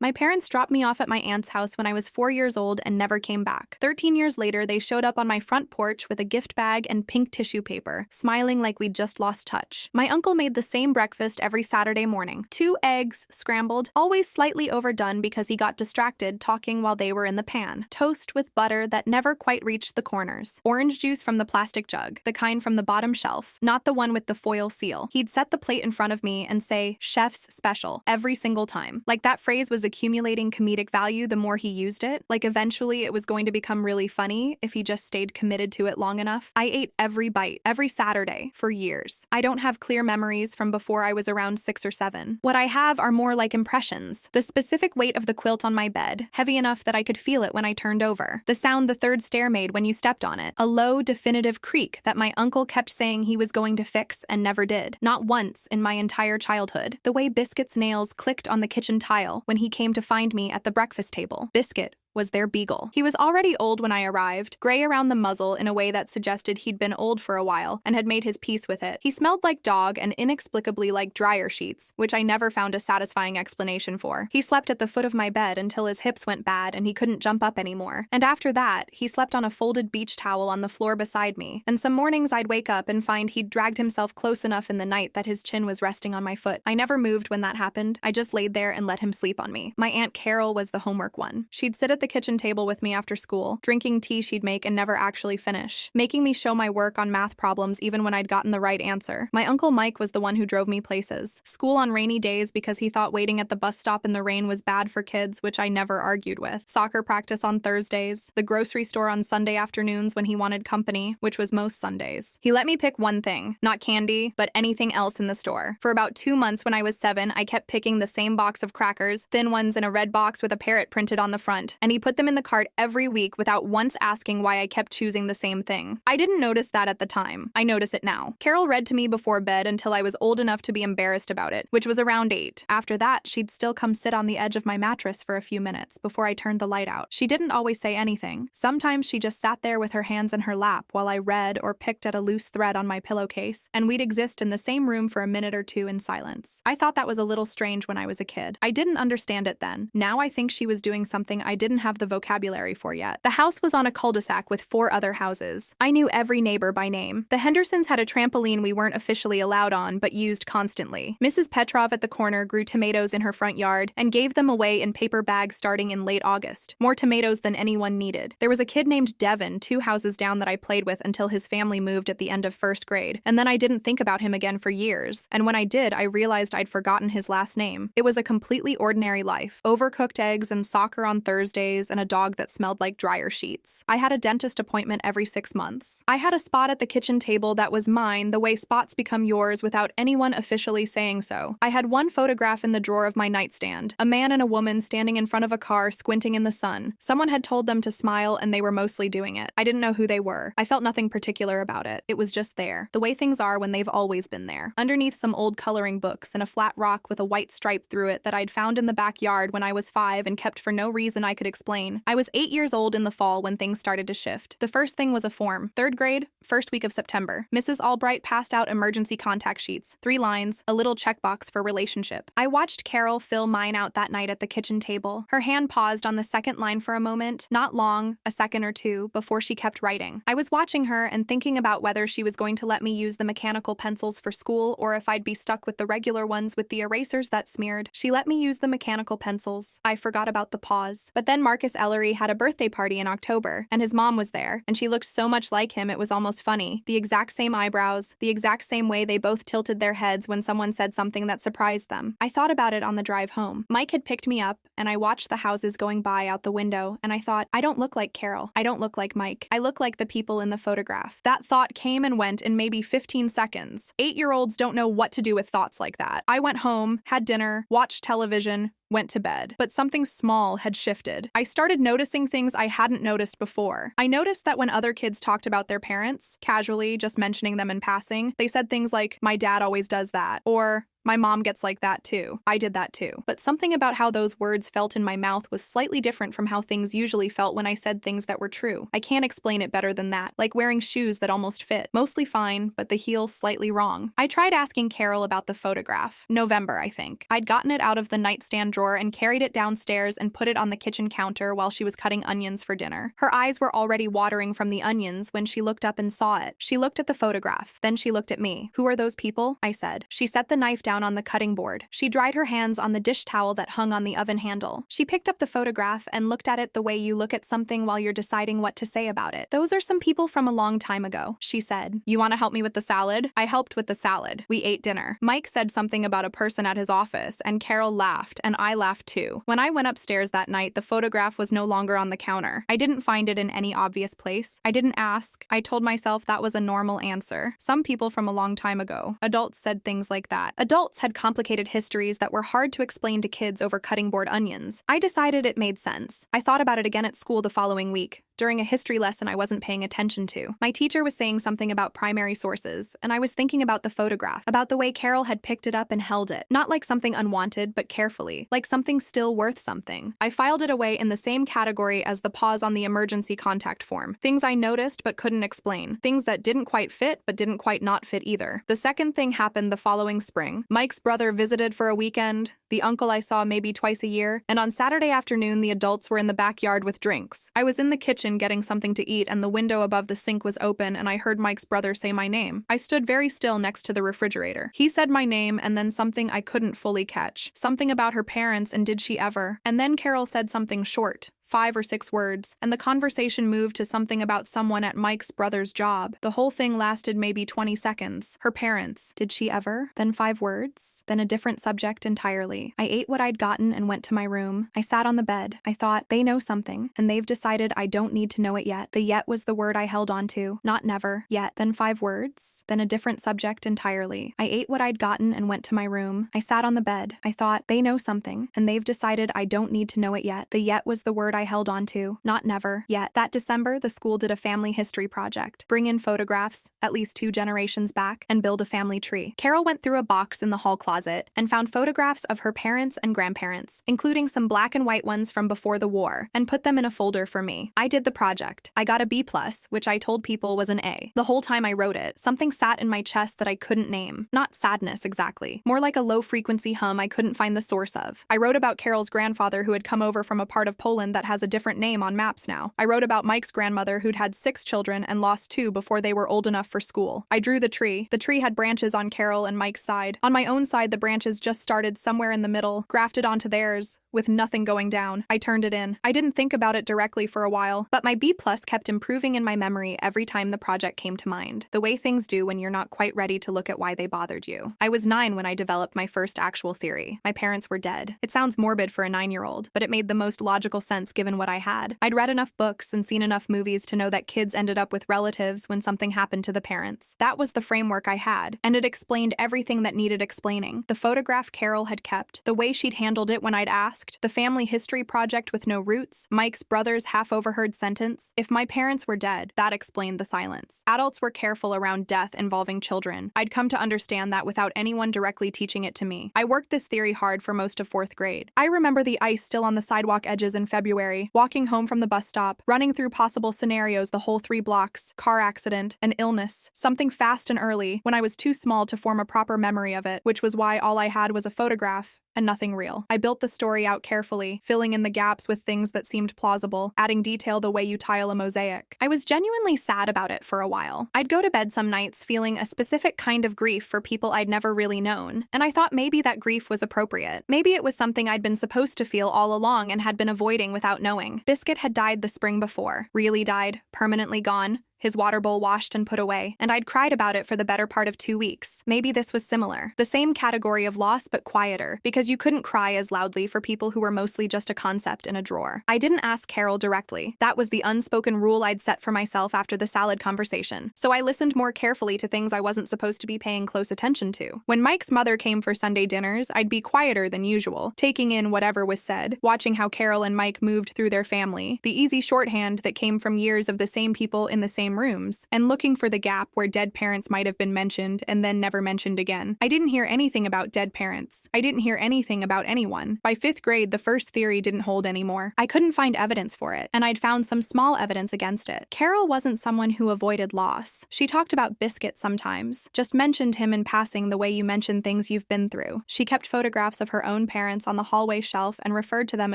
My parents dropped me off at my aunt's house when I was 4 years old and never came back. 13 years later, they showed up on my front porch with a gift bag and pink tissue paper, smiling like we'd just lost touch. My uncle made the same breakfast every Saturday morning. 2 eggs, scrambled, always slightly overdone because he got distracted talking while they were in the pan. Toast with butter that never quite reached the corners. Orange juice from the plastic jug, the kind from the bottom shelf, not the one with the foil seal. He'd set the plate in front of me and say, "Chef's special," every single time. Like that phrase was accumulating comedic value the more he used it. Like eventually it was going to become really funny if he just stayed committed to it long enough. I ate every bite, every Saturday, for years. I don't have clear memories from before I was around 6 or 7. What I have are more like impressions. The specific weight of the quilt on my bed, heavy enough that I could feel it when I turned over. The sound the third stair made when you stepped on it. A low, definitive creak that my uncle kept saying he was going to fix and never did. Not once in my entire childhood. The way Biscuit's nails clicked on the kitchen tile when he came to find me at the breakfast table. Biscuit was their beagle. He was already old when I arrived, gray around the muzzle in a way that suggested he'd been old for a while and had made his peace with it. He smelled like dog and inexplicably like dryer sheets, which I never found a satisfying explanation for. He slept at the foot of my bed until his hips went bad and he couldn't jump up anymore. And after that, he slept on a folded beach towel on the floor beside me, and some mornings I'd wake up and find he'd dragged himself close enough in the night that his chin was resting on my foot. I never moved when that happened. I just laid there and let him sleep on me. My Aunt Carol was the homework one. She'd sit at the kitchen table with me after school, drinking tea she'd make and never actually finish, making me show my work on math problems even when I'd gotten the right answer. My Uncle Mike was the one who drove me places. School on rainy days because he thought waiting at the bus stop in the rain was bad for kids, which I never argued with. Soccer practice on Thursdays. The grocery store on Sunday afternoons when he wanted company, which was most Sundays. He let me pick one thing, not candy, but anything else in the store. For about 2 months when I was 7, I kept picking the same box of crackers, thin ones in a red box with a parrot printed on the front, and he put them in the cart every week without once asking why I kept choosing the same thing. I didn't notice that at the time. I notice it now. Carol read to me before bed until I was old enough to be embarrassed about it, which was around 8. After that, she'd still come sit on the edge of my mattress for a few minutes before I turned the light out. She didn't always say anything. Sometimes she just sat there with her hands in her lap while I read or picked at a loose thread on my pillowcase, and we'd exist in the same room for a minute or two in silence. I thought that was a little strange when I was a kid. I didn't understand it then. Now I think she was doing something I didn't have the vocabulary for yet. The house was on a cul-de-sac with 4 other houses. I knew every neighbor by name. The Hendersons had a trampoline we weren't officially allowed on, but used constantly. Mrs. Petrov at the corner grew tomatoes in her front yard and gave them away in paper bags starting in late August. More tomatoes than anyone needed. There was a kid named Devin 2 houses down that I played with until his family moved at the end of 1st grade, and then I didn't think about him again for years. And when I did, I realized I'd forgotten his last name. It was a completely ordinary life. Overcooked eggs and soccer on Thursdays and a dog that smelled like dryer sheets. I had a dentist appointment every 6 months. I had a spot at the kitchen table that was mine the way spots become yours without anyone officially saying so. I had one photograph in the drawer of my nightstand. A man and a woman standing in front of a car squinting in the sun. Someone had told them to smile and they were mostly doing it. I didn't know who they were. I felt nothing particular about it. It was just there. The way things are when they've always been there. Underneath some old coloring books and a flat rock with a white stripe through it that I'd found in the backyard when I was 5 and kept for no reason I could explain. I was 8 years old in the fall when things started to shift. The first thing was a form. 3rd grade, 1st week of September. Mrs. Albright passed out emergency contact sheets. 3 lines, a little checkbox for relationship. I watched Carol fill mine out that night at the kitchen table. Her hand paused on the 2nd line for a moment, not long, a second or two, before she kept writing. I was watching her and thinking about whether she was going to let me use the mechanical pencils for school or if I'd be stuck with the regular ones with the erasers that smeared. She let me use the mechanical pencils. I forgot about the pause. But then Marcus Ellery had a birthday party in October, and his mom was there, and she looked so much like him it was almost funny. The exact same eyebrows, the exact same way they both tilted their heads when someone said something that surprised them. I thought about it on the drive home. Mike had picked me up, and I watched the houses going by out the window, and I thought, I don't look like Carol. I don't look like Mike. I look like the people in the photograph. That thought came and went in maybe 15 seconds. 8-year-olds don't know what to do with thoughts like that. I went home, had dinner, watched television, went to bed. But something small had shifted. I started noticing things I hadn't noticed before. I noticed that when other kids talked about their parents, casually just mentioning them in passing, they said things like, "My dad always does that," or My mom gets like that too. I did that too. But something about how those words felt in my mouth was slightly different from how things usually felt when I said things that were true. I can't explain it better than that. Like wearing shoes that almost fit. Mostly fine, but the heel slightly wrong. I tried asking Carol about the photograph. November, I think. I'd gotten it out of the nightstand drawer and carried it downstairs and put it on the kitchen counter while she was cutting onions for dinner. Her eyes were already watering from the onions when she looked up and saw it. She looked at the photograph. Then she looked at me. "Who are those people?" I said. She set the knife down on the cutting board. She dried her hands on the dish towel that hung on the oven handle. She picked up the photograph and looked at it the way you look at something while you're deciding what to say about it. "Those are some people from a long time ago," she said. "You want to help me with the salad?" I helped with the salad. We ate dinner. Mike said something about a person at his office, and Carol laughed, and I laughed too. When I went upstairs that night, the photograph was no longer on the counter. I didn't find it in any obvious place. I didn't ask. I told myself that was a normal answer. Some people from a long time ago. Adults said things like that. Adults had complicated histories that were hard to explain to kids over cutting board onions. I decided it made sense. I thought about it again at school the following week. During a history lesson I wasn't paying attention to. My teacher was saying something about primary sources, and I was thinking about the photograph, about the way Carol had picked it up and held it. Not like something unwanted, but carefully, like something still worth something. I filed it away in the same category as the pause on the emergency contact form. Things I noticed but couldn't explain. Things that didn't quite fit, but didn't quite not fit either. The second thing happened the following spring. Mike's brother visited for a weekend, the uncle I saw maybe twice a year, and on Saturday afternoon the adults were in the backyard with drinks. I was in the kitchen getting something to eat and the window above the sink was open and I heard Mike's brother say my name. I stood very still next to the refrigerator. He said my name and then something I couldn't fully catch. Something about her parents and did she ever. And then Carol said something short. 5 or 6 words, and the conversation moved to something about someone at Mike's brother's job. The whole thing lasted maybe 20 seconds. Her parents. Did she ever? Then 5 words. Then a different subject entirely. I ate what I'd gotten and went to my room. I sat on the bed. I thought, they know something, and they've decided I don't need to know it yet. The yet was the word I held on to. Not never. Yet. Then 5 words. Then a different subject entirely. I ate what I'd gotten and went to my room. I sat on the bed. I thought, they know something, and they've decided I don't need to know it yet. The yet was the word I held on to. Not never. Yet. That December, the school did a family history project. Bring in photographs, at least 2 generations back, and build a family tree. Carol went through a box in the hall closet and found photographs of her parents and grandparents, including some black and white ones from before the war, and put them in a folder for me. I did the project. I got a B+, which I told people was an A. The whole time I wrote it, something sat in my chest that I couldn't name. Not sadness exactly. More like a low-frequency hum I couldn't find the source of. I wrote about Carol's grandfather who had come over from a part of Poland that has a different name on maps now. I wrote about Mike's grandmother who'd had 6 children and lost 2 before they were old enough for school. I drew the tree. The tree had branches on Carol and Mike's side. On my own side, the branches just started somewhere in the middle, grafted onto theirs, with nothing going down. I turned it in. I didn't think about it directly for a while, but my B+ kept improving in my memory every time the project came to mind, the way things do when you're not quite ready to look at why they bothered you. I was 9 when I developed my first actual theory. My parents were dead. It sounds morbid for a 9-year-old, but it made the most logical sense given what I had. I'd read enough books and seen enough movies to know that kids ended up with relatives when something happened to the parents. That was the framework I had, and it explained everything that needed explaining. The photograph Carol had kept, the way she'd handled it when I'd asked, the family history project with no roots, Mike's brother's half-overheard sentence. If my parents were dead, that explained the silence. Adults were careful around death involving children. I'd come to understand that without anyone directly teaching it to me. I worked this theory hard for most of 4th grade. I remember the ice still on the sidewalk edges in February, walking home from the bus stop, running through possible scenarios the whole 3 blocks, car accident, an illness, something fast and early, when I was too small to form a proper memory of it, which was why all I had was a photograph and nothing real. I built the story out carefully, filling in the gaps with things that seemed plausible, adding detail the way you tile a mosaic. I was genuinely sad about it for a while. I'd go to bed some nights feeling a specific kind of grief for people I'd never really known, and I thought maybe that grief was appropriate. Maybe it was something I'd been supposed to feel all along and had been avoiding without knowing. Biscuit had died the spring before. Really died, permanently gone. His water bowl washed and put away, and I'd cried about it for the better part of 2 weeks. Maybe this was similar. The same category of loss, but quieter, because you couldn't cry as loudly for people who were mostly just a concept in a drawer. I didn't ask Carol directly. That was the unspoken rule I'd set for myself after the salad conversation. So I listened more carefully to things I wasn't supposed to be paying close attention to. When Mike's mother came for Sunday dinners, I'd be quieter than usual, taking in whatever was said, watching how Carol and Mike moved through their family, the easy shorthand that came from years of the same people in the same same rooms, and looking for the gap where dead parents might have been mentioned and then never mentioned again. I didn't hear anything about dead parents. I didn't hear anything about anyone. By 5th grade, the first theory didn't hold anymore. I couldn't find evidence for it, and I'd found some small evidence against it. Carol wasn't someone who avoided loss. She talked about Biscuit sometimes, just mentioned him in passing the way you mention things you've been through. She kept photographs of her own parents on the hallway shelf and referred to them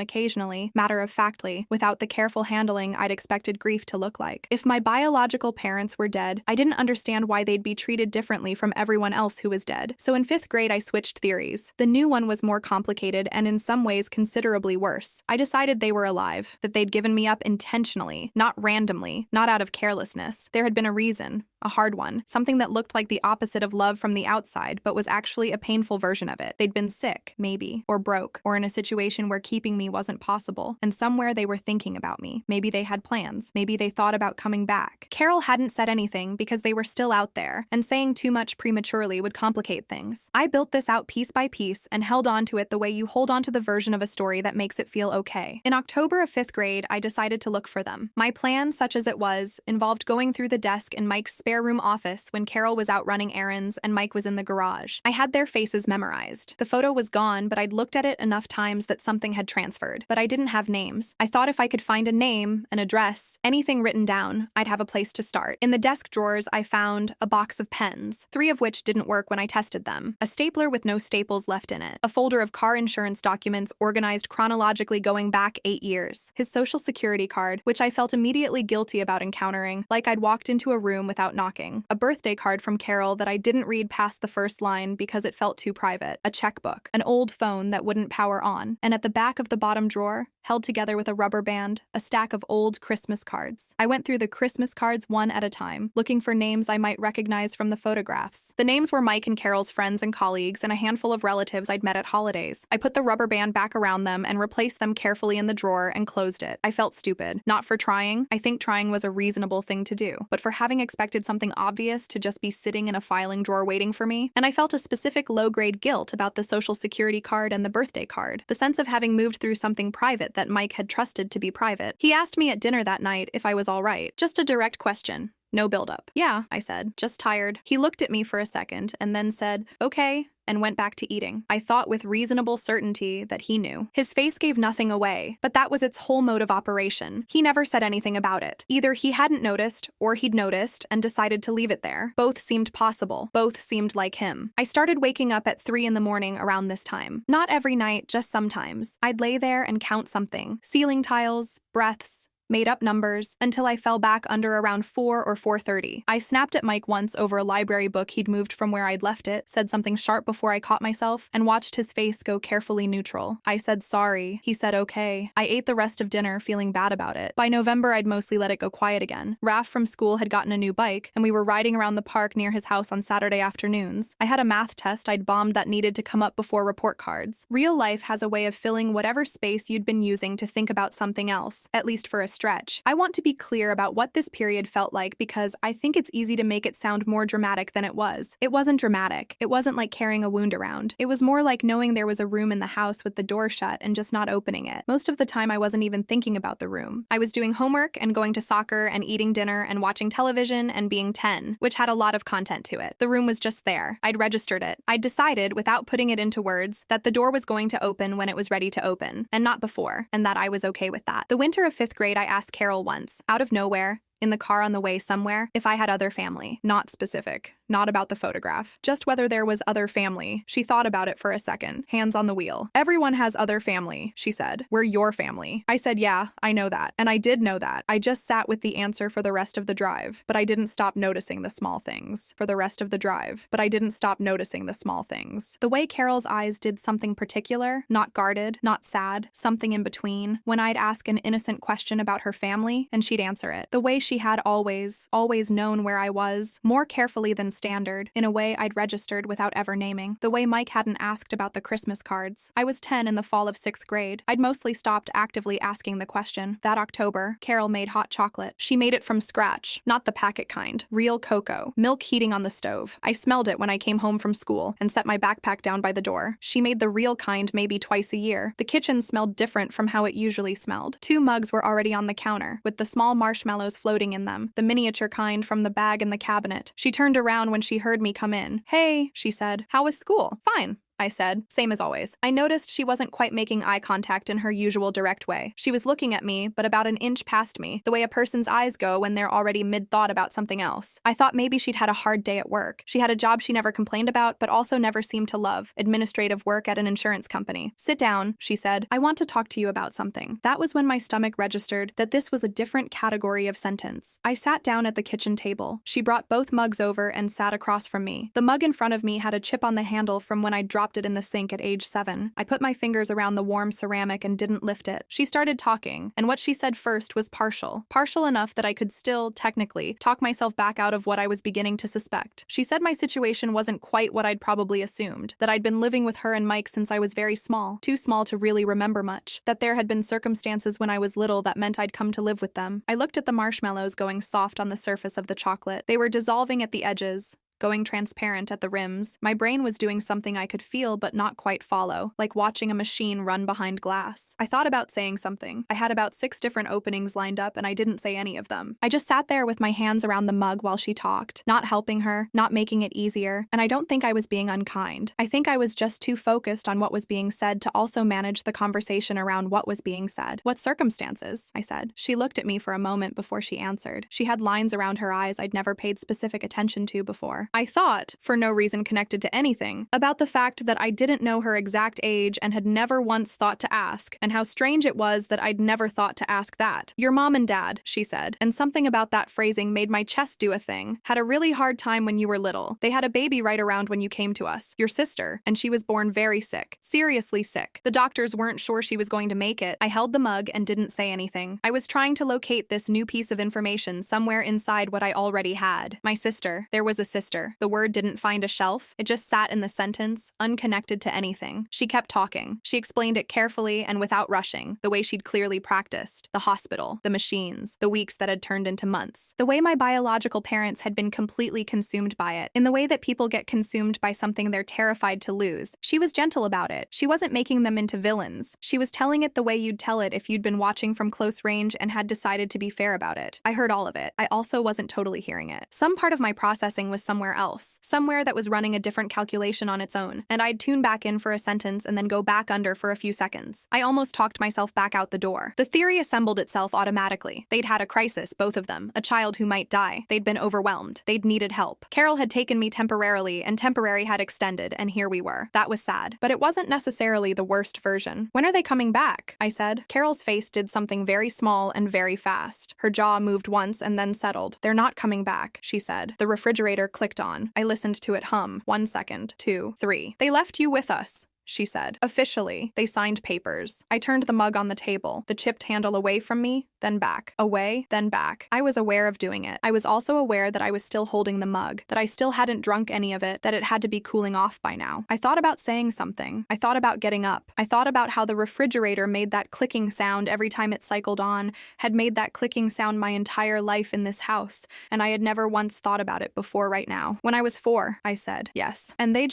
occasionally, matter-of-factly, without the careful handling I'd expected grief to look like. If my biological parents were dead, I didn't understand why they'd be treated differently from everyone else who was dead. So in 5th grade, I switched theories. The new one was more complicated and in some ways considerably worse. I decided they were alive, that they'd given me up intentionally, not randomly, not out of carelessness. There had been a reason. A hard one, something that looked like the opposite of love from the outside, but was actually a painful version of it. They'd been sick, maybe, or broke, or in a situation where keeping me wasn't possible, and somewhere they were thinking about me. Maybe they had plans. Maybe they thought about coming back. Carol hadn't said anything because they were still out there, and saying too much prematurely would complicate things. I built this out piece by piece and held on to it the way you hold on to the version of a story that makes it feel okay. In October of 5th grade, I decided to look for them. My plan, such as it was, involved going through the desk in Mike's spare room office when Carol was out running errands and Mike was in the garage. I had their faces memorized. The photo was gone, but I'd looked at it enough times that something had transferred. But I didn't have names. I thought if I could find a name, an address, anything written down, I'd have a place to start. In the desk drawers, I found a box of pens, 3 of which didn't work when I tested them, a stapler with no staples left in it, a folder of car insurance documents organized chronologically going back 8 years, his social security card, which I felt immediately guilty about encountering, like I'd walked into a room without knocking, a birthday card from Carol that I didn't read past the first line because it felt too private, a checkbook, an old phone that wouldn't power on, and at the back of the bottom drawer, held together with a rubber band, a stack of old Christmas cards. I went through the Christmas cards one at a time, looking for names I might recognize from the photographs. The names were Mike and Carol's friends and colleagues and a handful of relatives I'd met at holidays. I put the rubber band back around them and replaced them carefully in the drawer and closed it. I felt stupid. Not for trying. I think trying was a reasonable thing to do, but for having expected something obvious to just be sitting in a filing drawer waiting for me. And I felt a specific low-grade guilt about the social security card and the birthday card, the sense of having moved through something private that Mike had trusted to be private. He asked me at dinner that night if I was all right. Just a direct question. No buildup. Yeah, I said, just tired. He looked at me for a second and then said, okay, and went back to eating. I thought with reasonable certainty that he knew. His face gave nothing away, but that was its whole mode of operation. He never said anything about it. Either he hadn't noticed, or he'd noticed and decided to leave it there. Both seemed possible. Both seemed like him. I started waking up at 3 in the morning around this time. Not every night, just sometimes. I'd lay there and count something. Ceiling tiles, breaths, made up numbers, until I fell back under around 4 or 4:30. I snapped at Mike once over a library book he'd moved from where I'd left it, said something sharp before I caught myself, and watched his face go carefully neutral. I said sorry. He said okay. I ate the rest of dinner feeling bad about it. By November, I'd mostly let it go quiet again. Raph from school had gotten a new bike, and we were riding around the park near his house on Saturday afternoons. I had a math test I'd bombed that needed to come up before report cards. Real life has a way of filling whatever space you'd been using to think about something else, at least for a stretch. I want to be clear about what this period felt like because I think it's easy to make it sound more dramatic than it was. It wasn't dramatic. It wasn't like carrying a wound around. It was more like knowing there was a room in the house with the door shut and just not opening it. Most of the time I wasn't even thinking about the room. I was doing homework and going to soccer and eating dinner and watching television and being 10, which had a lot of content to it. The room was just there. I'd registered it. I'd decided, without putting it into words, that the door was going to open when it was ready to open, and not before, and that I was okay with that. The winter of 5th grade, I asked Carol once, out of nowhere, in the car on the way somewhere, if I had other family. Not specific. Not about the photograph. Just whether there was other family. She thought about it for a second, hands on the wheel. Everyone has other family, she said. We're your family. I said, yeah, I know that. And I did know that. I just sat with the answer for the rest of the drive. But I didn't stop noticing the small things. For the rest of the drive. But I didn't stop noticing the small things. The way Carol's eyes did something particular, not guarded, not sad, something in between, when I'd ask an innocent question about her family, and she'd answer it. The way she had always known where I was, more carefully than standard, in a way I'd registered without ever naming. The way Mike hadn't asked about the Christmas cards. I was 10 in the fall of 6th grade. I'd mostly stopped actively asking the question. That October, Carol made hot chocolate. She made it from scratch, not the packet kind. Real cocoa. Milk heating on the stove. I smelled it when I came home from school and set my backpack down by the door. She made the real kind maybe twice a year. The kitchen smelled different from how it usually smelled. 2 mugs were already on the counter, with the small marshmallows floating floating in them, the miniature kind from the bag in the cabinet. She turned around when she heard me come in. "Hey," she said. "How was school?" "Fine," I said, same as always. I noticed she wasn't quite making eye contact in her usual direct way. She was looking at me, but about an inch past me, the way a person's eyes go when they're already mid-thought about something else. I thought maybe she'd had a hard day at work. She had a job she never complained about, but also never seemed to love, administrative work at an insurance company. "Sit down," she said. "I want to talk to you about something." That was when my stomach registered that this was a different category of sentence. I sat down at the kitchen table. She brought both mugs over and sat across from me. The mug in front of me had a chip on the handle from when I dropped it in the sink at age 7. I put my fingers around the warm ceramic and didn't lift it. She started talking, and what she said first was partial. Partial enough that I could still, technically, talk myself back out of what I was beginning to suspect. She said my situation wasn't quite what I'd probably assumed, that I'd been living with her and Mike since I was very small, too small to really remember much, that there had been circumstances when I was little that meant I'd come to live with them. I looked at the marshmallows going soft on the surface of the chocolate. They were dissolving at the edges, going transparent at the rims. My brain was doing something I could feel but not quite follow, like watching a machine run behind glass. I thought about saying something. I had about 6 different openings lined up and I didn't say any of them. I just sat there with my hands around the mug while she talked, not helping her, not making it easier, and I don't think I was being unkind. I think I was just too focused on what was being said to also manage the conversation around what was being said. "What circumstances?" I said. She looked at me for a moment before she answered. She had lines around her eyes I'd never paid specific attention to before. I thought, for no reason connected to anything, about the fact that I didn't know her exact age and had never once thought to ask, and how strange it was that I'd never thought to ask that. "Your mom and dad," she said, and something about that phrasing made my chest do a thing. "Had a really hard time when you were little. They had a baby right around when you came to us, your sister, and she was born very sick, seriously sick. The doctors weren't sure she was going to make it." I held the mug and didn't say anything. I was trying to locate this new piece of information somewhere inside what I already had. My sister. There was a sister. The word didn't find a shelf. It just sat in the sentence, unconnected to anything. She kept talking. She explained it carefully and without rushing, the way she'd clearly practiced. The hospital, the machines, the weeks that had turned into months. The way my biological parents had been completely consumed by it, in the way that people get consumed by something they're terrified to lose. She was gentle about it. She wasn't making them into villains. She was telling it the way you'd tell it if you'd been watching from close range and had decided to be fair about it. I heard all of it. I also wasn't totally hearing it. Some part of my processing was somewhere else, somewhere that was running a different calculation on its own, and I'd tune back in for a sentence and then go back under for a few seconds. I almost talked myself back out the door. The theory assembled itself automatically. They'd had a crisis, both of them, a child who might die. They'd been overwhelmed. They'd needed help. Carol had taken me temporarily, and temporary had extended, and here we were. That was sad, but it wasn't necessarily the worst version. "When are they coming back?" I said. Carol's face did something very small and very fast. Her jaw moved once and then settled. "They're not coming back," she said. The refrigerator clicked on. I listened to it hum. 1 second, 2, 3. "They left you with us," she said. "Officially, they signed papers." I turned the mug on the table, the chipped handle away from me, then back. Away, then back. I was aware of doing it. I was also aware that I was still holding the mug, that I still hadn't drunk any of it, that it had to be cooling off by now. I thought about saying something. I thought about getting up. I thought about how the refrigerator made that clicking sound every time it cycled on, had made that clicking sound my entire life in this house, and I had never once thought about it before right now. "When I was 4, I said. "Yes. And they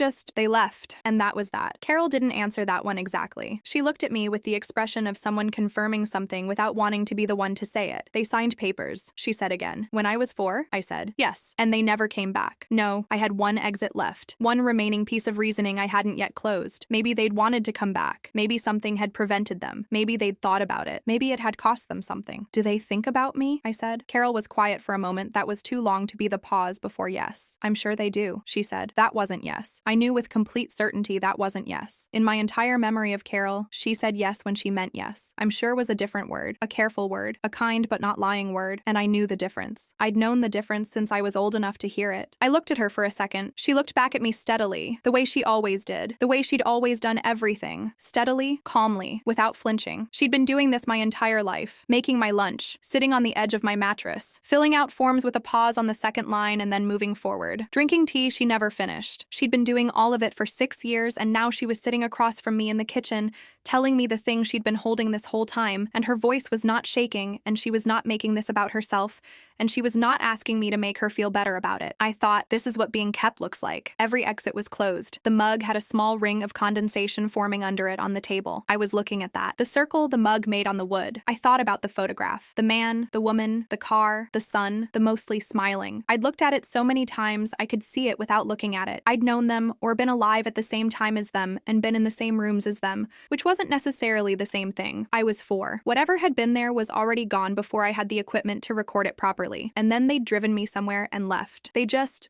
left. And that was that." Carol didn't answer that one exactly. She looked at me with the expression of someone confirming something without wanting to be the one to say it. "They signed papers," she said again. "When I was 4, I said. "Yes. And they never came back." No, I had one exit left. One remaining piece of reasoning I hadn't yet closed. Maybe they'd wanted to come back. Maybe something had prevented them. Maybe they'd thought about it. Maybe it had cost them something. "Do they think about me?" I said. Carol was quiet for a moment. That was too long to be the pause before yes. "I'm sure they do," she said. That wasn't yes. I knew with complete certainty that wasn't yes. In my entire memory of Carol, she said yes when she meant yes. "I'm sure" was a different word, a careful word, a kind but not lying word, and I knew the difference. I'd known the difference since I was old enough to hear it. I looked at her for a second. She looked back at me steadily, the way she always did, the way she'd always done everything, steadily, calmly, without flinching. She'd been doing this my entire life, making my lunch, sitting on the edge of my mattress, filling out forms with a pause on the second line and then moving forward, drinking tea she never finished. She'd been doing all of it for 6 years, and now she was sitting across from me in the kitchen, telling me the thing she'd been holding this whole time, and her voice was not shaking, and she was not making this about herself, and she was not asking me to make her feel better about it. I thought, this is what being kept looks like. Every exit was closed. The mug had a small ring of condensation forming under it on the table. I was looking at that. The circle the mug made on the wood. I thought about the photograph. The man, the woman, the car, the sun, the mostly smiling. I'd looked at it so many times I could see it without looking at it. I'd known them or been alive at the same time as them and been in the same rooms as them, which wasn't necessarily the same thing. I was 4. Whatever had been there was already gone before I had the equipment to record it properly. And then they'd driven me somewhere and left.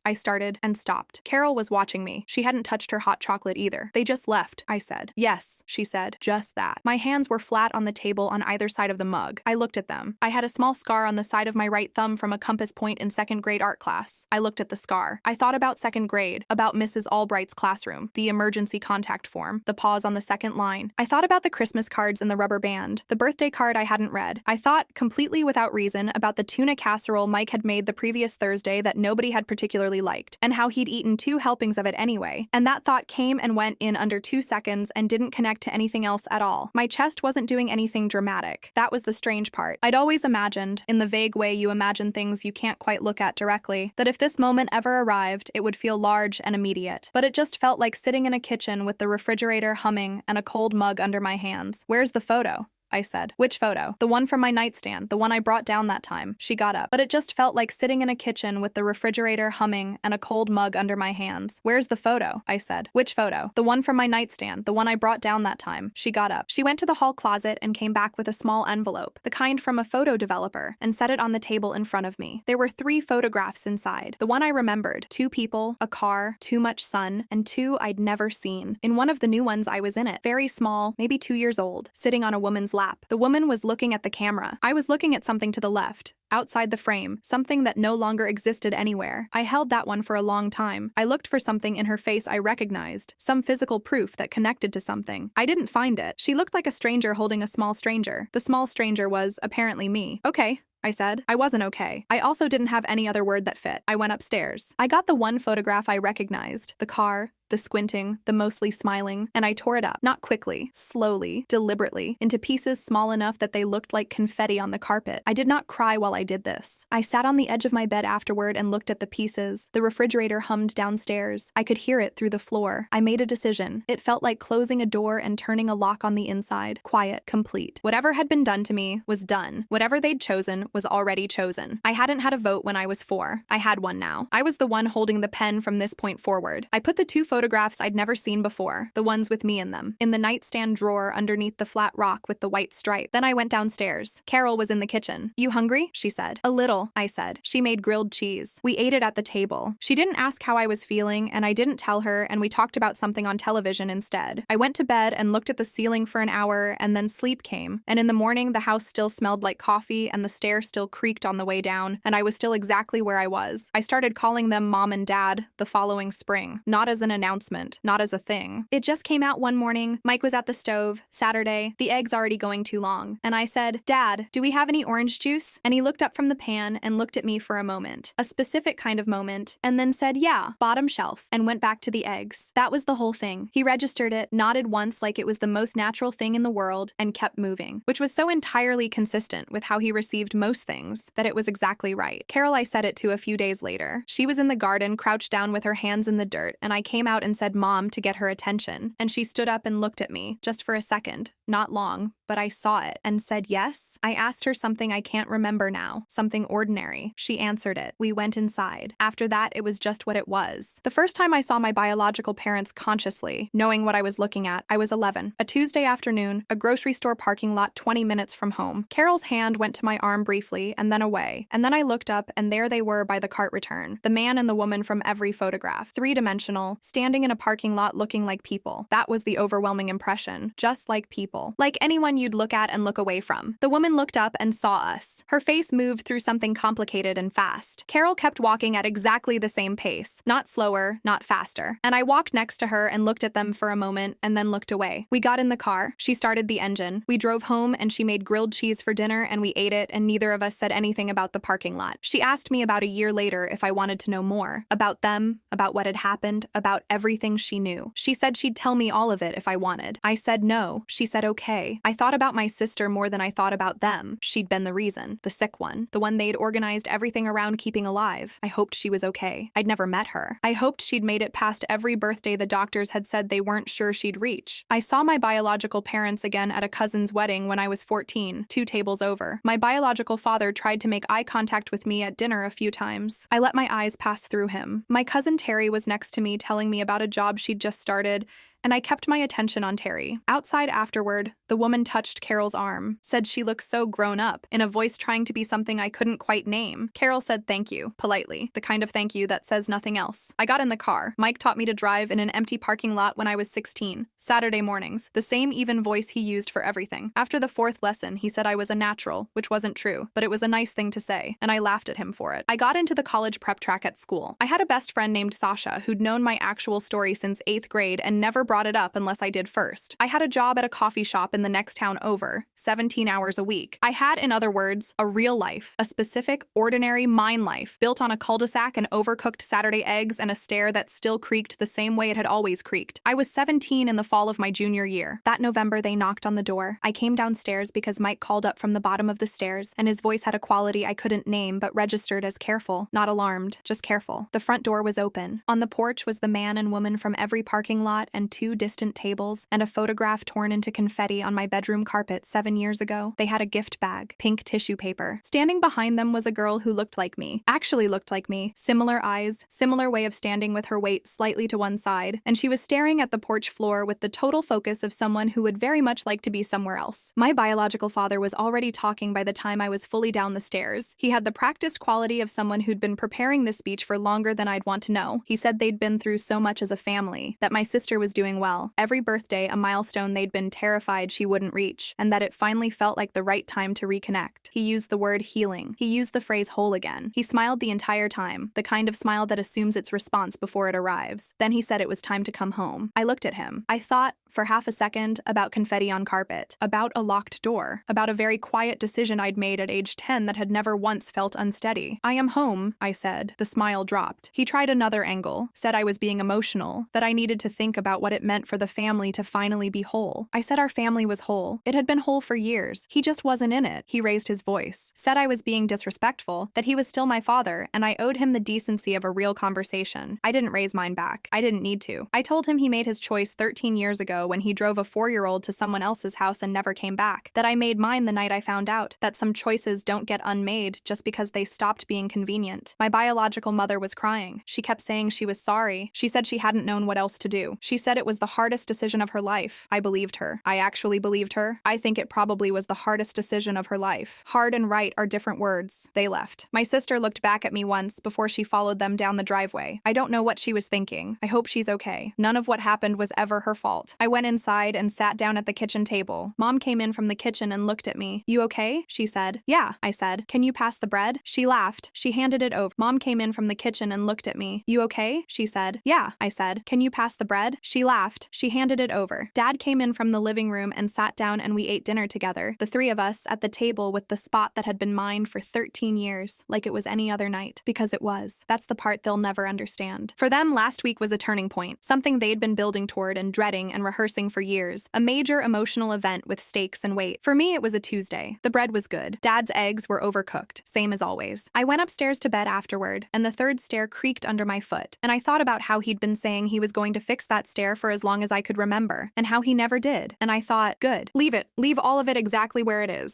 I started and stopped. Carol was watching me. She hadn't touched her hot chocolate either. They just left, I said. Yes, she said. Just that. My hands were flat on the table on either side of the mug. I looked at them. I had a small scar on the side of my right thumb from a compass point in 2nd grade art class. I looked at the scar. I thought about 2nd grade, about Mrs. Albright's classroom, the emergency contact form, the pause on the 2nd line. I thought about the Christmas cards and the rubber band, the birthday card I hadn't read. I thought, completely without reason, about the tuna casserole Mike had made the previous Thursday that nobody had particularly liked, and how he'd eaten 2 helpings of it anyway. And that thought came and went in under 2 seconds and didn't connect to anything else at all. My chest wasn't doing anything dramatic. That was the strange part. I'd always imagined, in the vague way you imagine things you can't quite look at directly, that if this moment ever arrived, it would feel large and immediate. But it just felt like sitting in a kitchen with the refrigerator humming and a cold mug under my hands. Where's the photo? I said. Which photo? The one from my nightstand, the one I brought down that time. She got up. But it just felt like sitting in a kitchen with the refrigerator humming and a cold mug under my hands. Where's the photo? I said. Which photo? The one from my nightstand, the one I brought down that time. She got up. She went to the hall closet and came back with a small envelope, the kind from a photo developer, and set it on the table in front of me. There were 3 photographs inside. The one I remembered, 2 people, a car, too much sun, and 2 I'd never seen. In one of the new ones I was in it, very small, maybe 2 years old, sitting on a woman's lap. The woman was looking at the camera. I was looking at something to the left, outside the frame, something that no longer existed anywhere. I held that one for a long time. I looked for something in her face I recognized, some physical proof that connected to something. I didn't find it. She looked like a stranger holding a small stranger. The small stranger was, apparently, me. Okay, I said. I wasn't okay. I also didn't have any other word that fit. I went upstairs. I got the one photograph I recognized, the car, the squinting, the mostly smiling, and I tore it up, not quickly, slowly, deliberately, into pieces small enough that they looked like confetti on the carpet. I did not cry while I did this. I sat on the edge of my bed afterward and looked at the pieces. The refrigerator hummed downstairs. I could hear it through the floor. I made a decision. It felt like closing a door and turning a lock on the inside. Quiet, complete. Whatever had been done to me was done. Whatever they'd chosen was already chosen. I hadn't had a vote when I was 4. I had one now. I was the one holding the pen from this point forward. I put the 2 photographs I'd never seen before, the ones with me in them, in the nightstand drawer underneath the flat rock with the white stripe. Then I went downstairs. Carol was in the kitchen. You hungry? She said. A little, I said. She made grilled cheese. We ate it at the table. She didn't ask how I was feeling, and I didn't tell her, and we talked about something on television instead. I went to bed and looked at the ceiling for an hour, and then sleep came. And in the morning, the house still smelled like coffee, and the stairs still creaked on the way down, and I was still exactly where I was. I started calling them Mom and Dad the following spring, not as an announcement, not as a thing. It just came out one morning. Mike was at the stove, Saturday, the egg's already going too long, and I said, Dad, do we have any orange juice? And he looked up from the pan and looked at me for a moment, a specific kind of moment, and then said, yeah, bottom shelf, and went back to the eggs. That was the whole thing. He registered it, nodded once like it was the most natural thing in the world, and kept moving, which was so entirely consistent with how he received most things that it was exactly right. Carol I said it to a few days later. She was in the garden, crouched down with her hands in the dirt, and I came out and said Mom to get her attention, and she stood up and looked at me, just for a second, not long, but I saw it, and said yes. I asked her something I can't remember now, something ordinary. She answered it. We went inside. After that, it was just what it was. The first time I saw my biological parents consciously, knowing what I was looking at, I was 11. A Tuesday afternoon, a grocery store parking lot 20 minutes from home. Carol's hand went to my arm briefly, and then away. And then I looked up, and there they were by the cart return. The man and the woman from every photograph, 3-dimensional, standing in a parking lot looking like people. That was the overwhelming impression. Just like people. Like anyone you'd look at and look away from. The woman looked up and saw us. Her face moved through something complicated and fast. Carol kept walking at exactly the same pace. Not slower, not faster. And I walked next to her and looked at them for a moment and then looked away. We got in the car. She started the engine. We drove home and she made grilled cheese for dinner and we ate it and neither of us said anything about the parking lot. She asked me about a year later if I wanted to know more. About them, about what had happened, about everything she knew. She said she'd tell me all of it if I wanted. I said no. She said said okay. I thought about my sister more than I thought about them. She'd been the reason, the sick one, the one they'd organized everything around keeping alive. I hoped she was okay. I'd never met her. I hoped she'd made it past every birthday the doctors had said they weren't sure she'd reach. I saw my biological parents again at a cousin's wedding when I was 14, 2 tables over. My biological father tried to make eye contact with me at dinner a few times. I let my eyes pass through him. My cousin Terry was next to me telling me about a job she'd just started, and I kept my attention on Terry. Outside afterward, the woman touched Carol's arm, said she looked so grown up, in a voice trying to be something I couldn't quite name. Carol said thank you, politely, the kind of thank you that says nothing else. I got in the car. Mike taught me to drive in an empty parking lot when I was 16. Saturday mornings, the same even voice he used for everything. After the 4th lesson, he said I was a natural, which wasn't true, but it was a nice thing to say, and I laughed at him for it. I got into the college prep track at school. I had a best friend named Sasha who'd known my actual story since 8th grade and never brought it up unless I did first. I had a job at a coffee shop in the next town over, 17 hours a week. I had, in other words, a real life, a specific, ordinary mine life, built on a cul-de-sac and overcooked Saturday eggs and a stair that still creaked the same way it had always creaked. I was 17 in the fall of my junior year. That November, they knocked on the door. I came downstairs because Mike called up from the bottom of the stairs, and his voice had a quality I couldn't name but registered as careful, not alarmed, just careful. The front door was open. On the porch was the man and woman from every parking lot and 2 distant tables, and a photograph torn into confetti on my bedroom carpet 7 years ago. They had a gift bag, pink tissue paper. Standing behind them was a girl who looked like me, actually looked like me, similar eyes, similar way of standing with her weight slightly to one side, and she was staring at the porch floor with the total focus of someone who would very much like to be somewhere else. My biological father was already talking by the time I was fully down the stairs. He had the practiced quality of someone who'd been preparing this speech for longer than I'd want to know. He said they'd been through so much as a family, that my sister was doing well. Every birthday, a milestone they'd been terrified she wouldn't reach, and that it finally felt like the right time to reconnect. He used the word healing. He used the phrase whole again. He smiled the entire time, the kind of smile that assumes its response before it arrives. Then he said it was time to come home. I looked at him. I thought, for half a second, about confetti on carpet, about a locked door, about a very quiet decision I'd made at age 10 that had never once felt unsteady. I am home, I said. The smile dropped. He tried another angle, said I was being emotional, that I needed to think about what it meant for the family to finally be whole. I said our family was whole. It had been whole for years. He just wasn't in it. He raised his voice, said I was being disrespectful, that he was still my father, and I owed him the decency of a real conversation. I didn't raise mine back. I didn't need to. I told him he made his choice 13 years ago when he drove a 4-year-old to someone else's house and never came back, that I made mine the night I found out, that some choices don't get unmade just because they stopped being convenient. My biological mother was crying. She kept saying she was sorry. She said she hadn't known what else to do. She said it was the hardest decision of her life. I believed her. I actually believed her. I think it probably was the hardest decision of her life. Hard and right are different words. They left. My sister looked back at me once before she followed them down the driveway. I don't know what she was thinking. I hope she's okay. None of what happened was ever her fault. I went inside and sat down at the kitchen table. Mom came in from the kitchen and looked at me. You okay? She said. Yeah, I said. Can you pass the bread? She laughed. She handed it over. Mom came in from the kitchen and looked at me. You okay? She said. Yeah, I said. Can you pass the bread? She laughed. She handed it over. Dad came in from the living room and sat down and we ate dinner together. The 3 of us at the table with the spot that had been mine for 13 years, like it was any other night. Because it was. That's the part they'll never understand. For them, last week was a turning point. Something they'd been building toward and dreading and rehearsing for years. A major emotional event with stakes and weight. For me, it was a Tuesday. The bread was good. Dad's eggs were overcooked, same as always. I went upstairs to bed afterward, and the 3rd stair creaked under my foot. And I thought about how he'd been saying he was going to fix that stair for as long as I could remember, and how he never did. And I thought, good. Leave it. Leave all of it exactly where it is.